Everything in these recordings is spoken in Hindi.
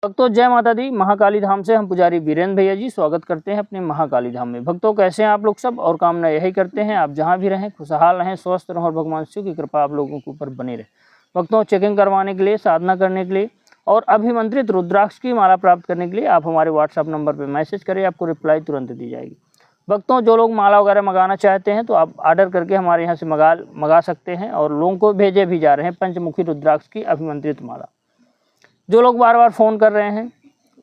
भक्तों जय माता दी। महाकाली धाम से हम पुजारी वीरेंद्र भैया जी स्वागत करते हैं अपने महाकाली धाम में। भक्तों कैसे हैं आप लोग सब, और कामना यही करते हैं आप जहां भी रहें खुशहाल रहें, स्वस्थ रहें और भगवान शिव की कृपा आप लोगों के ऊपर बनी रहे। भक्तों चेकिंग करवाने के लिए, साधना करने के लिए और अभिमंत्रित रुद्राक्ष की माला प्राप्त करने के लिए आप हमारे व्हाट्सएप नंबर पर मैसेज करें, आपको रिप्लाई तुरंत दी जाएगी। भक्तों जो लोग माला वगैरह मंगाना चाहते हैं तो आप ऑर्डर करके हमारे यहाँ से मंगा सकते हैं, और लोगों को भेजे भी जा रहे हैं पंचमुखी रुद्राक्ष की अभिमंत्रित माला। जो लोग बार बार फ़ोन कर रहे हैं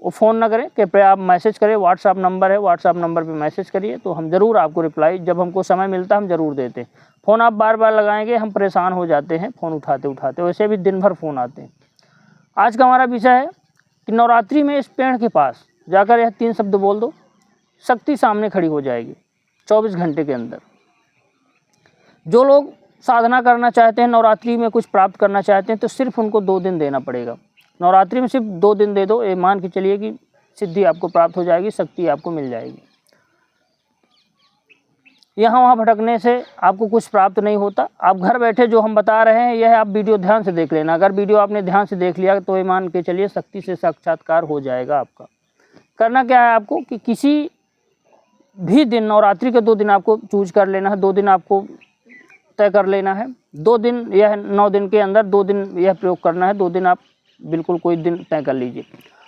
वो फ़ोन ना करें, कृपया आप मैसेज करें। व्हाट्सएप नंबर है, व्हाट्सएप नंबर पे मैसेज करिए तो हम ज़रूर आपको रिप्लाई, जब हमको समय मिलता है हम ज़रूर देते हैं। फ़ोन आप बार बार लगाएंगे हम परेशान हो जाते हैं फ़ोन उठाते उठाते, वैसे भी दिन भर फ़ोन आते हैं। आज का हमारा विषय है कि नवरात्रि में इस पेड़ के पास जाकर यह 3 शब्द बोल दो, शक्ति सामने खड़ी हो जाएगी 24 घंटे के अंदर। जो लोग साधना करना चाहते हैं, नवरात्रि में कुछ प्राप्त करना चाहते हैं, तो सिर्फ उनको 2 दिन देना पड़ेगा। नवरात्रि में सिर्फ 2 दिन दे दो, ये मान के चलिए कि सिद्धि आपको प्राप्त हो जाएगी, शक्ति आपको मिल जाएगी। यहाँ वहाँ भटकने से आपको कुछ प्राप्त नहीं होता। आप घर बैठे जो हम बता रहे हैं यह आप वीडियो ध्यान से देख लेना। अगर वीडियो आपने ध्यान से देख लिया तो ये मान के चलिए शक्ति से साक्षात्कार हो जाएगा आपका। करना क्या है आपको कि किसी भी दिन, नवरात्रि के 2 दिन आपको चूज कर लेना है, 2 दिन आपको तय कर लेना है। 2 दिन, यह 9 दिन के अंदर 2 दिन यह प्रयोग करना है। 2 दिन आप बिल्कुल कोई दिन तय कर लीजिए।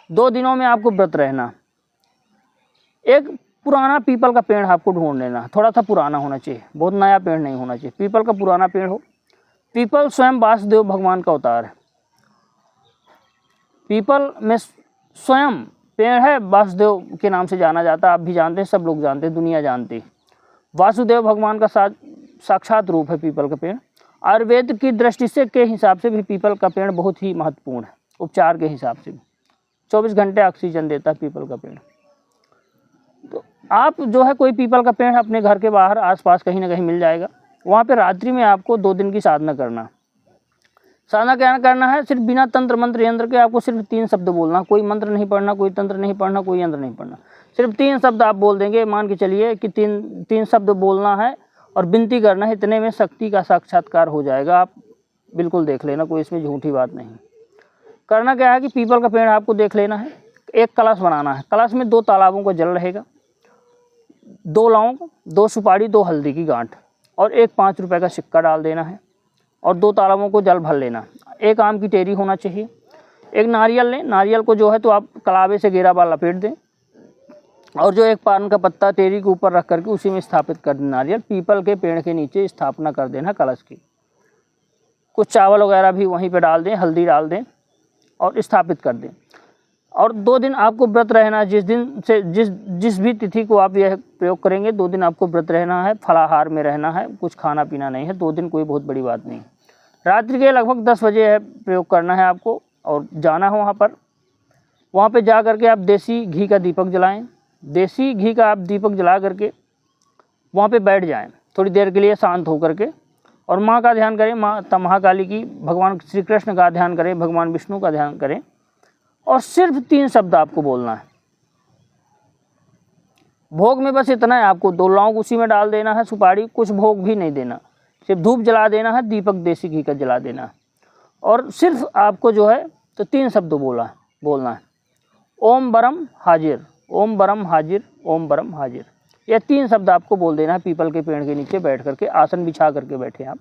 2 दिनों में आपको व्रत रहना। एक पुराना पीपल का पेड़ आपको ढूंढ लेना, थोड़ा सा पुराना होना चाहिए, बहुत नया पेड़ नहीं होना चाहिए। पीपल का पुराना पेड़ हो। पीपल स्वयं वासुदेव भगवान का अवतार है। पीपल में स्वयं पेड़ है, वासुदेव के नाम से जाना जाता है। आप भी जानते हैं, सब लोग जानते हैं, दुनिया जानती है। वासुदेव भगवान का साक्षात रूप है पीपल का पेड़। आयुर्वेद की दृष्टि से के हिसाब से भी पीपल का पेड़ बहुत ही महत्वपूर्ण है, उपचार के हिसाब से भी। 24 घंटे ऑक्सीजन देता है पीपल का पेड़। तो आप जो है कोई पीपल का पेड़ अपने घर के बाहर आसपास कहीं ना कहीं मिल जाएगा। वहाँ पे रात्रि में आपको 2 दिन की साधना करना। साधना क्या करना है, सिर्फ बिना तंत्र मंत्र यंत्र के आपको सिर्फ 3 शब्द बोलना। कोई मंत्र नहीं पढ़ना, कोई तंत्र नहीं पढ़ना, कोई यंत्र नहीं पढ़ना। सिर्फ 3 शब्द आप बोल देंगे। मान के चलिए कि 3 शब्द बोलना है और विनती करना है। इतने में शक्ति का साक्षात्कार हो जाएगा। आप बिल्कुल देख लेना, कोई इसमें झूठी बात नहीं। करना क्या है कि पीपल का पेड़ आपको देख लेना है, एक कलश बनाना है। कलश में 2 तालाबों का जल रहेगा, 2 लौंग, 2 सुपारी, 2 हल्दी की गांठ और एक 5 रुपए का सिक्का डाल देना है, और 2 तालाबों को जल भर लेना। एक आम की टेरी होना चाहिए। एक नारियल लें, नारियल को जो है तो आप कलावे से घेरा बार लपेट दें, और जो एक पान का पत्ता टेरी के ऊपर रख करके उसी में स्थापित कर दें। नारियल पीपल के पेड़ के नीचे स्थापना कर देना कलश की। कुछ चावल वगैरह भी वहीं पे डाल दें, हल्दी डाल दें और स्थापित कर दें। और 2 दिन आपको व्रत रहना। जिस दिन से जिस भी तिथि को आप यह प्रयोग करेंगे, 2 दिन आपको व्रत रहना है, फलाहार में रहना है, कुछ खाना पीना नहीं है। 2 दिन कोई बहुत बड़ी बात नहीं। रात्रि के लगभग 10 बजे है प्रयोग करना है आपको, और जाना है वहाँ पे जा करके आप देसी घी का दीपक जलाएं। देसी घी का आप दीपक जला करके वहाँ पे बैठ जाएं थोड़ी देर के लिए शांत होकर के, और माँ का ध्यान करें, माता महाकाली की, भगवान श्री कृष्ण का ध्यान करें, भगवान विष्णु का ध्यान करें, और सिर्फ 3 शब्द आपको बोलना है। भोग में बस इतना है, आपको 2 लौंग उसी में डाल देना है, सुपारी, कुछ भोग भी नहीं देना, सिर्फ धूप जला देना है, दीपक देसी घी का जला देना है, और सिर्फ आपको जो है तो 3 शब्द बोलना है। ओम बरम हाजिर, ओम बरम हाजिर, ओम बरम हाजिर। यह 3 शब्द आपको बोल देना है पीपल के पेड़ के नीचे बैठ करके। आसन बिछा करके बैठे आप,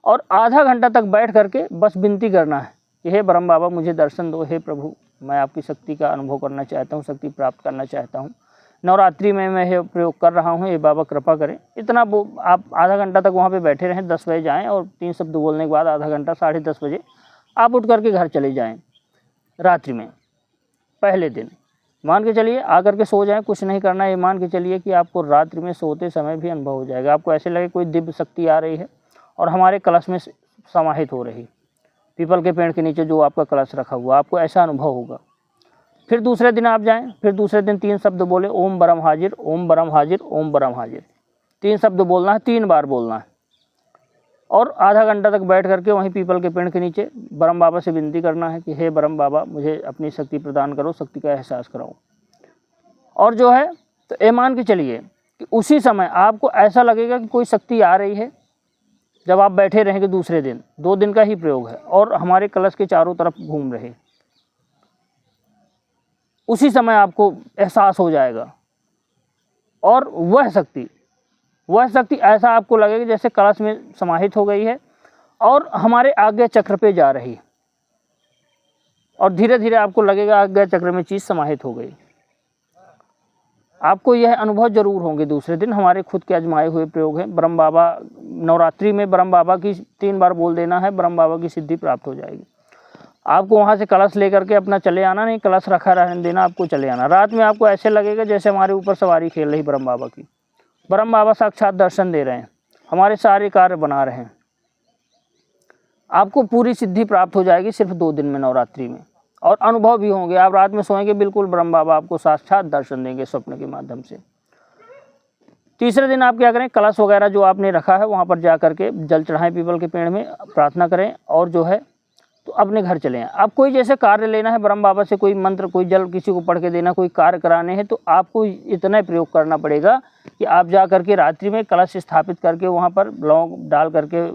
और आधा घंटा तक बैठ करके बस विनती करना है कि हे ब्रह्म बाबा मुझे दर्शन दो, हे प्रभु मैं आपकी शक्ति का अनुभव करना चाहता हूँ, शक्ति प्राप्त करना चाहता हूँ। नवरात्रि में मैं यह प्रयोग कर रहा हूँ, ये बाबा कृपा करें। इतना आप आधा घंटा तक वहाँ पे बैठे रहें। 10 बजे जाएँ और 3 शब्द बोलने के बाद आधा घंटा, 10:30 बजे आप उठ करके घर चले जाएँ। रात्रि में पहले दिन मान के चलिए आकर के सो जाएं, कुछ नहीं करना है। ये मान के चलिए कि आपको रात्रि में सोते समय भी अनुभव हो जाएगा। आपको ऐसे लगे कोई दिव्य शक्ति आ रही है और हमारे कलश में समाहित हो रही। पीपल के पेड़ के नीचे जो आपका कलश रखा हुआ, आपको ऐसा अनुभव होगा। फिर दूसरे दिन आप जाएं, फिर दूसरे दिन 3 शब्द बोले, ओम बरम हाजिर, ओम बरम हाजिर, ओम बरम हाजिर। 3 शब्द बोलना है, 3 बार बोलना है, और आधा घंटा तक बैठ करके वहीं पीपल के पेड़ के नीचे ब्रह्म बाबा से विनती करना है कि हे ब्रह्म बाबा मुझे अपनी शक्ति प्रदान करो, शक्ति का एहसास कराओ। और जो है तो ये मान के चलिए कि उसी समय आपको ऐसा लगेगा कि कोई शक्ति आ रही है। जब आप बैठे रहेंगे दूसरे दिन, 2 दिन का ही प्रयोग है, और हमारे कलश के चारों तरफ घूम रहे। उसी समय आपको एहसास हो जाएगा। और वह शक्ति ऐसा आपको लगेगा जैसे कलश में समाहित हो गई है और हमारे आज्ञा चक्र पे जा रही, और धीरे धीरे आपको लगेगा आज्ञा चक्र में चीज़ समाहित हो गई। आपको यह अनुभव जरूर होंगे। दूसरे दिन हमारे खुद के आजमाए हुए प्रयोग हैं। ब्रह्म बाबा नवरात्रि में ब्रह्म बाबा की 3 बार बोल देना है, ब्रह्म बाबा की सिद्धि प्राप्त हो जाएगी। आपको वहाँ से कलश लेकर के अपना चले आना, नहीं कलश रखा रहने देना, आपको चले आना। रात में आपको ऐसे लगेगा जैसे हमारे ऊपर सवारी खेल रही ब्रह्म बाबा की। ब्रह्म बाबा साक्षात दर्शन दे रहे हैं, हमारे सारे कार्य बना रहे हैं। आपको पूरी सिद्धि प्राप्त हो जाएगी सिर्फ 2 दिन में, नवरात्रि में। और अनुभव भी होंगे, आप रात में सोएंगे बिल्कुल ब्रह्म बाबा आपको साक्षात दर्शन देंगे स्वप्न के माध्यम से। तीसरे दिन आप क्या करें, कलश वगैरह जो आपने रखा है वहाँ पर जा करके जल चढ़ाएं पीपल के पेड़ में, प्रार्थना करें और जो है तो अपने घर चले आएं। आप कोई जैसे कार्य लेना है ब्रह्म बाबा से, कोई मंत्र, कोई जल किसी को पढ़ के देना, कोई कार्य कराने हैं, तो आपको इतना प्रयोग करना पड़ेगा कि आप जा करके रात्रि में कलश स्थापित करके वहाँ पर लौंग डाल करके,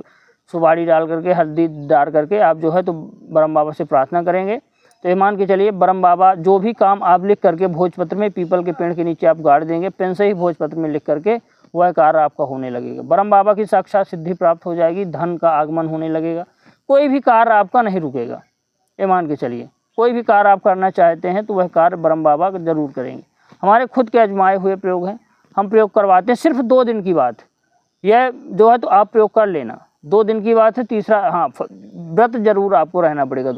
सुपारी डाल करके, हल्दी डाल करके आप जो है तो ब्रह्म बाबा से प्रार्थना करेंगे। तो ये मान के चलिए ब्रह्म बाबा जो भी काम आप लिख करके भोजपत्र में पीपल के पेड़ के नीचे आप गाड़ देंगे, पेन से ही भोजपत्र में लिख करके, वह कार्य आपका होने लगेगा। ब्रह्म बाबा की साक्षात सिद्धि प्राप्त हो जाएगी, धन का आगमन होने लगेगा, कोई भी कार्य आपका नहीं रुकेगा। ये मान के चलिए कोई भी कार्य आप करना चाहते हैं तो वह कार्य ब्रह्म बाबा जरूर करेंगे। हमारे खुद के आजमाए हुए प्रयोग हैं, हम प्रयोग करवाते हैं। सिर्फ 2 दिन की बात यह जो है तो आप प्रयोग कर लेना, 2 दिन की बात है। तीसरा, हाँ, व्रत जरूर आपको रहना पड़ेगा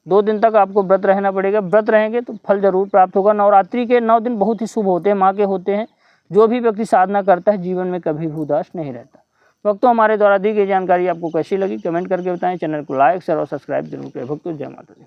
2 दिन तक आपको व्रत रहना पड़ेगा। व्रत रहेंगे तो फल जरूर प्राप्त होगा। नवरात्रि के 9 दिन बहुत ही शुभ होते हैं, माँ के होते हैं। जो भी व्यक्ति साधना करता है जीवन में कभी भी उदास नहीं रहता। भक्तों, हमारे द्वारा दी गई जानकारी आपको कैसी लगी कमेंट करके बताएं। चैनल को लाइक शेयर और सब्सक्राइब जरूर करें। भक्तों, जय माता दी।